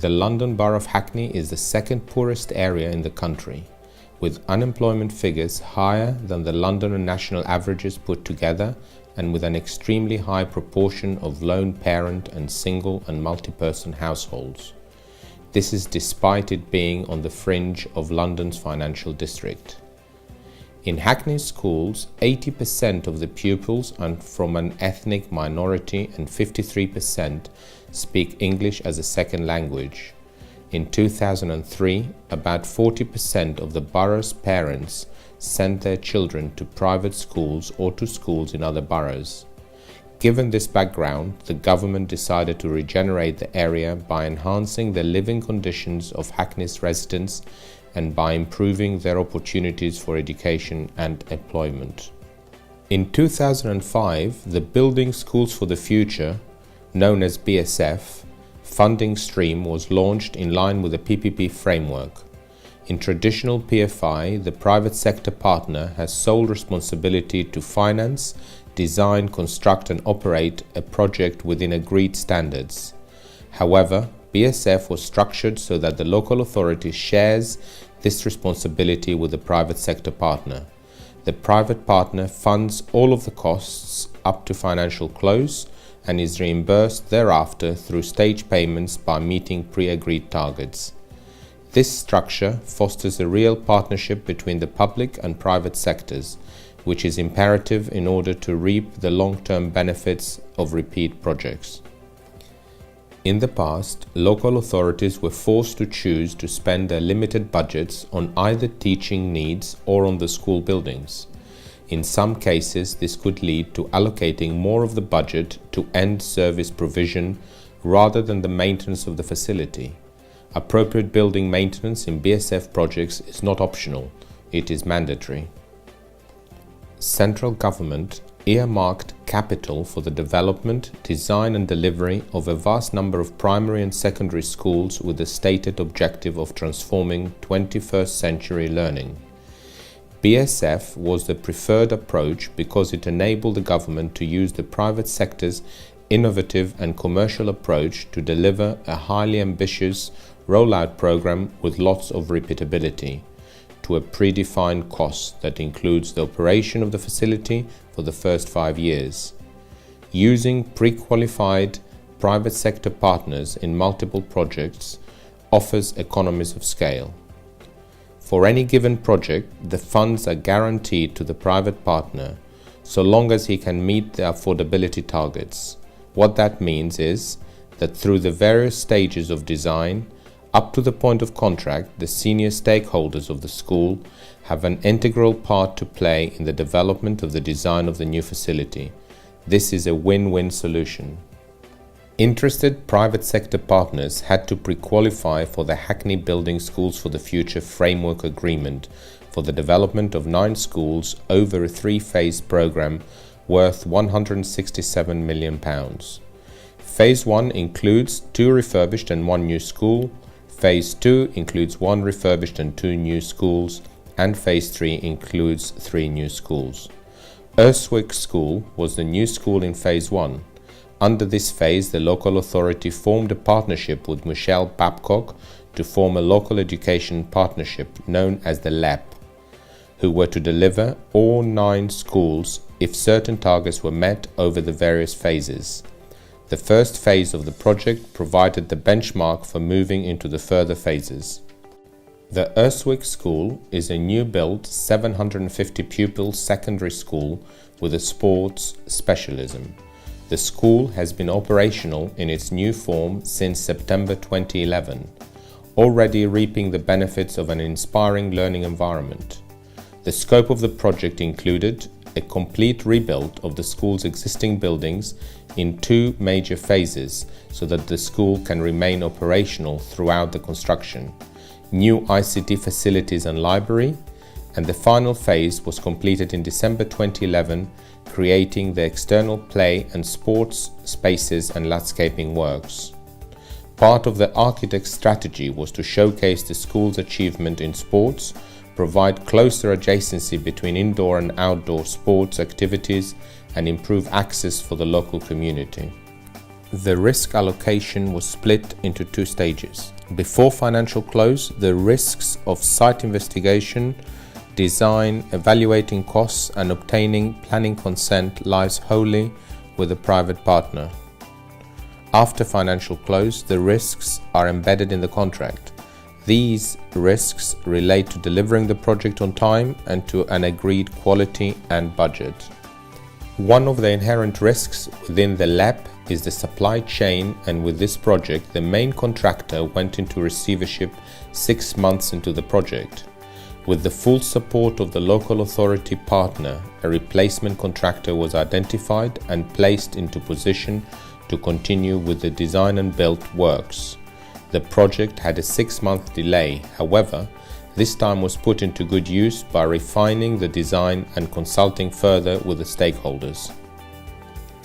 The London Borough of Hackney is the second poorest area in the country, with unemployment figures higher than the London and national averages put together, and with an extremely high proportion of lone parent and single and multi-person households. This is despite it being on the fringe of London's financial district. In Hackney schools, 80% of the pupils are from an ethnic minority and 53% speak English as a second language. In 2003, about 40% of the borough's parents sent their children to private schools or to schools in other boroughs. Given this background, the government decided to regenerate the area by enhancing the living conditions of Hackney's residents and by improving their opportunities for education and employment. In 2005, the Building Schools for the Future, known as BSF, funding stream was launched in line with the PPP framework. In traditional PFI, the private sector partner has sole responsibility to finance, design, construct and operate a project within agreed standards. However, BSF was structured so that the local authority shares this responsibility with the private sector partner. The private partner funds all of the costs up to financial close and is reimbursed thereafter through stage payments by meeting pre-agreed targets. This structure fosters a real partnership between the public and private sectors, which is imperative in order to reap the long-term benefits of repeat projects. In the past, local authorities were forced to choose to spend their limited budgets on either teaching needs or on the school buildings. In some cases, this could lead to allocating more of the budget to end service provision rather than the maintenance of the facility. Appropriate building maintenance in BSF projects is not optional, it is mandatory. Central government earmarked capital for the development, design and delivery of a vast number of primary and secondary schools with the stated objective of transforming 21st century learning. BSF was the preferred approach because it enabled the government to use the private sector's innovative and commercial approach to deliver a highly ambitious rollout program with lots of repeatability to a predefined cost that includes the operation of the facility for the first 5 years. Using pre-qualified private sector partners in multiple projects offers economies of scale. For any given project, the funds are guaranteed to the private partner so long as he can meet the affordability targets. What that means is that through the various stages of design, up to the point of contract, the senior stakeholders of the school have an integral part to play in the development of the design of the new facility. This is a win-win solution. Interested private sector partners had to pre-qualify for the Hackney Building Schools for the Future framework agreement for the development of 9 schools over a 3-phase programme worth £167 million. Phase 1 includes 2 refurbished and 1 new school, Phase 2 includes 1 refurbished and 2 new schools, and Phase 3 includes 3 new schools. Urswick School was the new school in Phase 1. Under this phase, the local authority formed a partnership with Michelle Babcock to form a local education partnership known as the LEP, who were to deliver all 9 schools if certain targets were met over the various phases. The first phase of the project provided the benchmark for moving into the further phases. The Urswick School is a new-built 750 pupil secondary school with a sports specialism. The school has been operational in its new form since September 2011, already reaping the benefits of an inspiring learning environment. The scope of the project included a complete rebuild of the school's existing buildings in 2 major phases so that the school can remain operational throughout the construction, new ICT facilities and library, and the final phase was completed in December 2011, creating the external play and sports spaces and landscaping works. Part of the architect's strategy was to showcase the school's achievement in sports, provide closer adjacency between indoor and outdoor sports activities, and improve access for the local community. The risk allocation was split into 2 stages. Before financial close, the risks of site investigation, design, evaluating costs and obtaining planning consent lies wholly with a private partner. After financial close, the risks are embedded in the contract. These risks relate to delivering the project on time and to an agreed quality and budget. One of the inherent risks within the LEP is the supply chain, and with this project, the main contractor went into receivership 6 months into the project. With the full support of the local authority partner, a replacement contractor was identified and placed into position to continue with the design and build works. The project had a 6-month delay, however, this time was put into good use by refining the design and consulting further with the stakeholders.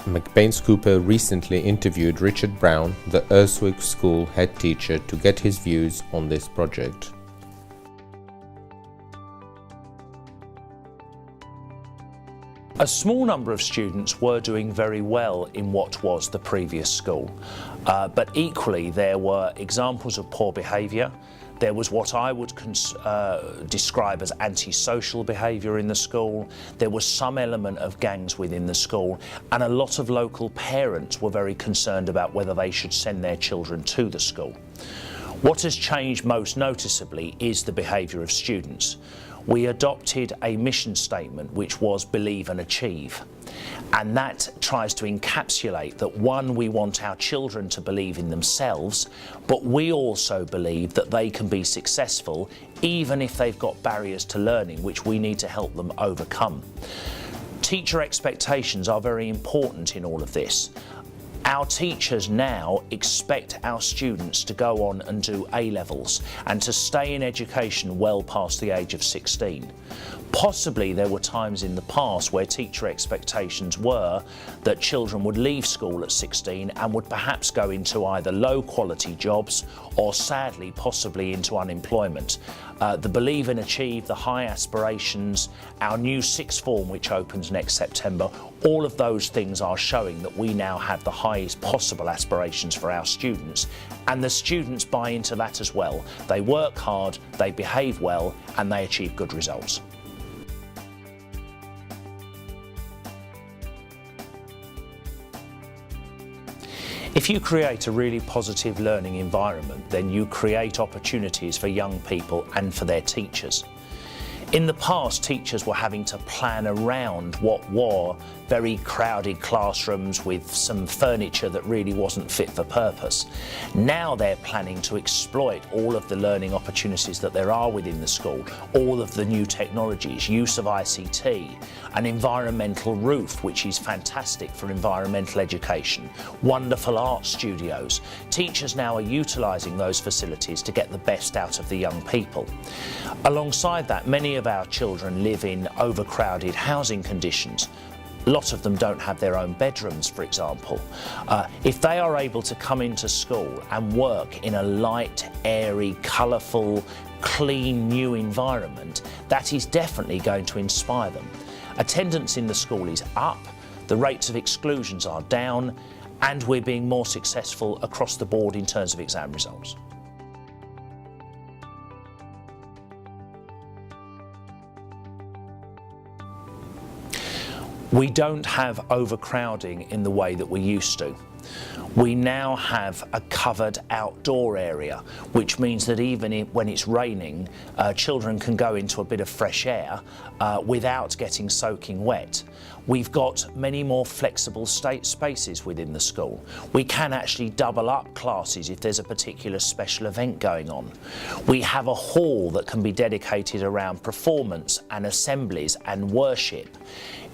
McBain Cooper recently interviewed Richard Brown, the Urswick School head teacher, to get his views on this project. A small number of students were doing very well in what was the previous school, but equally there were examples of poor behaviour. There was what I would describe as antisocial behaviour in the school. There was some element of gangs within the school, and a lot of local parents were very concerned about whether they should send their children to the school. What has changed most noticeably is the behaviour of students. We adopted a mission statement which was believe and achieve, and that tries to encapsulate that, one, we want our children to believe in themselves, but we also believe that they can be successful even if they've got barriers to learning which we need to help them overcome. Teacher expectations are very important in all of this. Our teachers now expect our students to go on and do A-levels and to stay in education well past the age of 16. Possibly there were times in the past where teacher expectations were that children would leave school at 16 and would perhaps go into either low quality jobs or, sadly, possibly into unemployment. The Believe and Achieve, the high aspirations, our new sixth form which opens next September, all of those things are showing that we now have the highest possible aspirations for our students, and the students buy into that as well. They work hard, they behave well, and they achieve good results. If you create a really positive learning environment, then you create opportunities for young people and for their teachers. In the past, teachers were having to plan around what were very crowded classrooms with some furniture that really wasn't fit for purpose. Now they're planning to exploit all of the learning opportunities that there are within the school, all of the new technologies, use of ICT, an environmental roof which is fantastic for environmental education, wonderful art studios. Teachers now are utilising those facilities to get the best out of the young people. Alongside that, many of our children live in overcrowded housing conditions. A lot of them don't have their own bedrooms, for example. If they are able to come into school and work in a light, airy, colourful, clean, new environment, that is definitely going to inspire them. Attendance in the school is up, the rates of exclusions are down, and we're being more successful across the board in terms of exam results. We don't have overcrowding in the way that we used to. We now have a covered outdoor area, which means that even when it's raining, children can go into a bit of fresh air without getting soaking wet. We've got many more flexible spaces within the school. We can actually double up classes if there's a particular special event going on. We have a hall that can be dedicated around performance and assemblies and worship.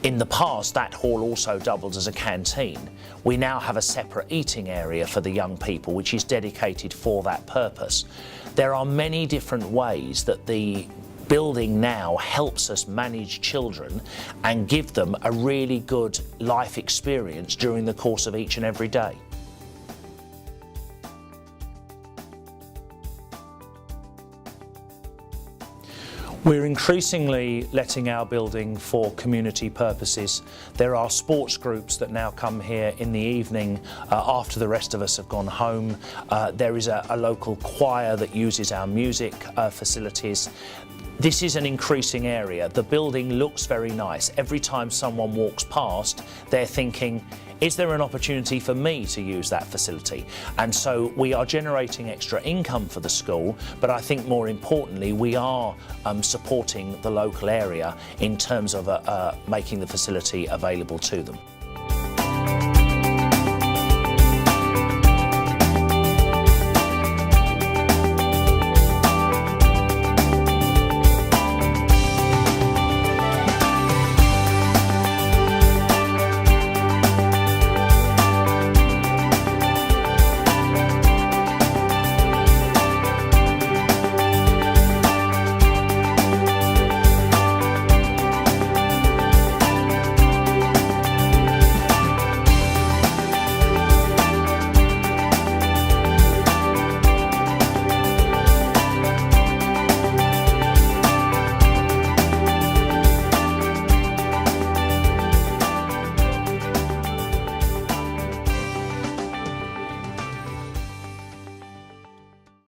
In the past, that hall also doubled as a canteen. We now have a separate eating area for the young people, which is dedicated for that purpose. There are many different ways that the building now helps us manage children and give them a really good life experience during the course of each and every day. We're increasingly letting our building for community purposes. There are sports groups that now come here in the evening after the rest of us have gone home. There is a local choir that uses our music facilities. This is an increasing area. The building looks very nice. Every time someone walks past, they're thinking, is there an opportunity for me to use that facility? And so we are generating extra income for the school, but I think more importantly, we are supporting the local area in terms of making the facility available to them.